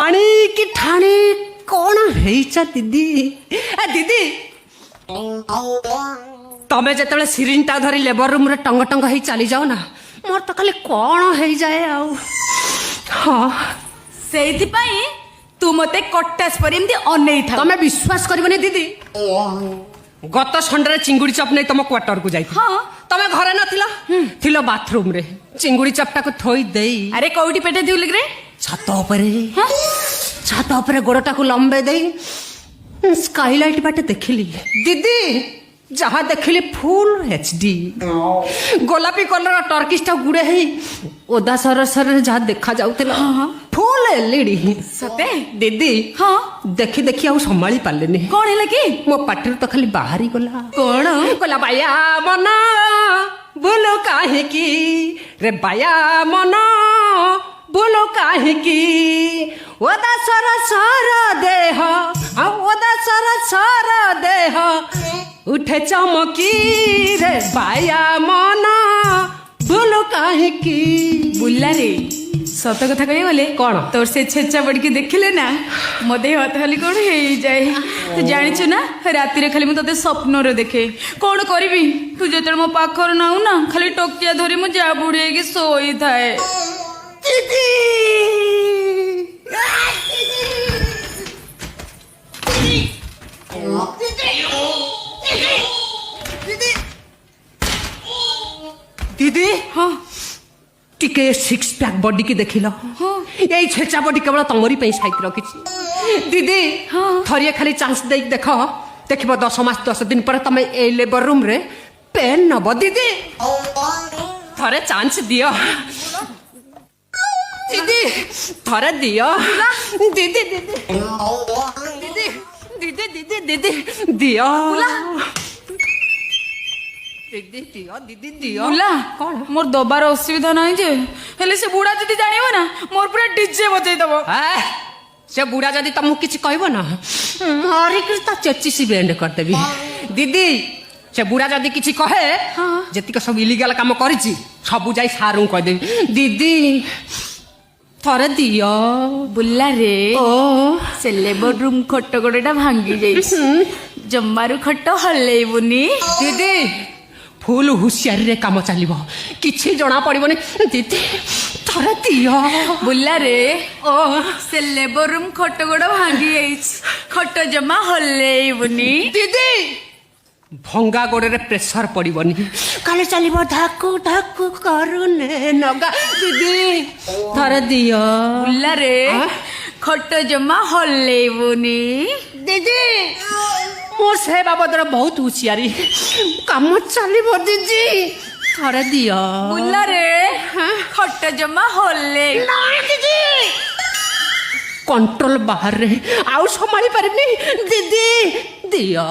ପାଣି କି ଠାଣି କଣ ହେଇଛ ଦିଦି? ଦିଦି ତମେ ଯେତେବେଳେ ସିରିଞ୍ଜଟା ଧରି ଲେବର ରୁମ୍ରେ ଟଙ୍ଗ ଟଙ୍ଗ ହେଇ ଚାଲି ଯାଅ ନା, ମୋର ତ ଖାଲି କଣ ହେଇଯାଏ ଆଉ। ହଁ ସେଇଥିପାଇଁ ତୁ ମତେ କଟାସ ପରି ଏମିତି ଅନେଇ ଥାଉ। ତମେ ବିଶ୍ୱାସ କରିବନି ଦିଦି, ଗତ ସଣ୍ଡେରେ ଚିଙ୍ଗୁଡି ଚପ୍ ନେଇ ତମ କ୍ୱାର୍ଟରକୁ ଯାଇଥିଲି। ହଁ। ତମେ ଘରେ ନଥିଲ, ଥିଲ ବାଥରୁମରେ। ଚିଙ୍ଗୁଡି ଚପ୍ଟାକୁ ଥୋଇ ଦେଇ ଆରେ କୋଉଠି ପେଟେ ଥିଲୁ ରେ? ଛାତ ଉପରେ ଛାତ ଉପରେ ଗୋଡଟାକୁ ଲମ୍ବେଇ ଦେଇ ସ୍କାଇଲାଇଟ୍ ବାଟେ ଦେଖିଲି ଦିଦି। ଯାହା ଦେଖିଲି ଫୁଲ HD ଗୋଲାପୀ କଲର ଟର୍କିଶଟା ଗୁଡେ ହେଇ ଓଦା ସରସରରେ ଯାହା ଦେଖା ଯାଉଥିଲା, ଫୁଲ LED ସତେ ଦିଦି। ହଁ ଦେଖି ଦେଖି ଆଉ ସମ୍ଭାଳି ପାରିଲିନି। କଣ ହେଲା କି? ମୋ ପାଟିରୁ ତ ଖାଲି ବାହାରି ଗଲା, କଣ ଗଲା ବାୟା ମନ ବୋଲ କାହିଁକି ରେ, ବାୟା ମନ ବୋଲ କାହିଁକି, ଓଦା ସରସର ଦେହ ଓଦା ସରସର ଦେହ ଉଠେ ଚମକି ରେ, ବାୟା ମନ ବୋଲ କାହିଁକି। ବୁଲାରେ ସତ କଥା କହିବାକୁ ଗଲେ କଣ? ତୋର ସେ ଛେଚା ବଡିକି ଦେଖିଲେ ନା ମୋ ଦେହ ହାତ ଖାଲି କଣ ହେଇଯାଏ। ତୁ ଜାଣିଛୁ ନା, ରାତିରେ ଖାଲି ମୁଁ ତତେ ସ୍ୱପ୍ନରେ ଦେଖେ। କଣ କରିବି, ତୁ ଯେତେବେଳେ ମୋ ପାଖରେ ନାଉ ନା, ଖାଲି ଟୋକିଆ ଧରି ମୁଁ ଜାବୁଡି ହେଇକି ଶୋଇଥାଏ। ଦିଦି ଦିଦି ହଁ ଟିକେ ସିକ୍ସ ପ୍ୟାକ୍ ବଡି କି ଦେଖିଲ। ଏଇ ଛେଚା ବଡି କେବଳ ତମରି ପାଇଁ ସାଇତି ରଖିଛି ଦିଦି। ଥରିଏ ଖାଲି ଚାନ୍ସ ଦେଇକି ଦେଖ, ଦେଖିବ 10 ମାସ 10 ଦିନ ପରେ ତମେ ଏଇ ଲେବର ରୁମ୍ରେ ପେନ୍ ନବ ଦିଦି। ଥରେ ଚାନ୍ସ ଦିଅ ଦିଦି, ଥରେ ଦିଅ ଦିଦି ଦିଦି ଦିଦି ଦିଦି ଦିଦି ଦିଦି ଦିଅ ଦିଦି ଦିଅ ଦିଦି ଦିଅ। ବୁଲା କଣ? ମୋର ଦବାର ଅସୁବିଧା ନାହିଁ ଯେ, ହେଲେ ସେ ବୁଢା ଯଦି ଜାଣିବ ନା, ମୋର ପୁରା ଡିଜେ ବଜେଇ ଦବ। ସେ ବୁଢା ଯଦି ତମକୁ କିଛି କହିବ ନା, ମରିକି ତା ଚେଚିସି ବେଣ୍ଡ କରିଦେବି ଦିଦି। ସେ ବୁଢା ଯଦି କିଛି କହେ, ଯେତିକ ସବୁ ଇଲିଗାଲ କାମ କରିଛି ସବୁ ଯାଇ ସାରଙ୍କୁ କହିଦେବି ଦିଦି। ଥରେ ଦିଅ ବୁଲାରେ ଓ ସେ ଲେବର ରୁମ୍ ଖଟ ଗୋଡଟା ଭାଙ୍ଗି ଯାଇଛି, ଜମାରୁ ଖଟ ହଲେଇବୁନି ଦିଦି। ଫୁଲ ହୁସିଆରିରେ କାମ ଚାଲିବ, କିଛି ଜଣା ପଡିବନି ଦିଦି। ଥରେ ଦିଅ ବୁଲାରେ ଓ ସେ ଲେବର ରୁମ୍ ଖଟ ଗୋଡ ଭାଙ୍ଗି ଯାଇଛି, ଖଟ ଜମା ହଲେଇବୁନି ଦିଦି। ଭଙ୍ଗା ଗୋଡରେ ପ୍ରେସର ପଡିବନି, କାଳେ ଚାଲିବ ଧାକୁ ଧାକୁ କରୁନେ ନଗା ଦିଦି। ଥରେ ଦିଅ ବୁଲାରେ ଖଟ ଜମା ହଲେଇବୁନି ଦିଦି। ମୁଁ ସେ ବାବଦରେ ବହୁତ ହୁସିଆରି, କାମ ଚାଲିବ ଦିଦି। ଥରେ ଦିଅ ବୁଲାରେ ଖଟ ଜମା ହଲେଇ ଦିଦି। କଣ୍ଟ୍ରୋଲ ବାହାରେ, ଆଉ ସମ୍ଭାଳି ପାରିନି ଦିଦି। ଦିଅ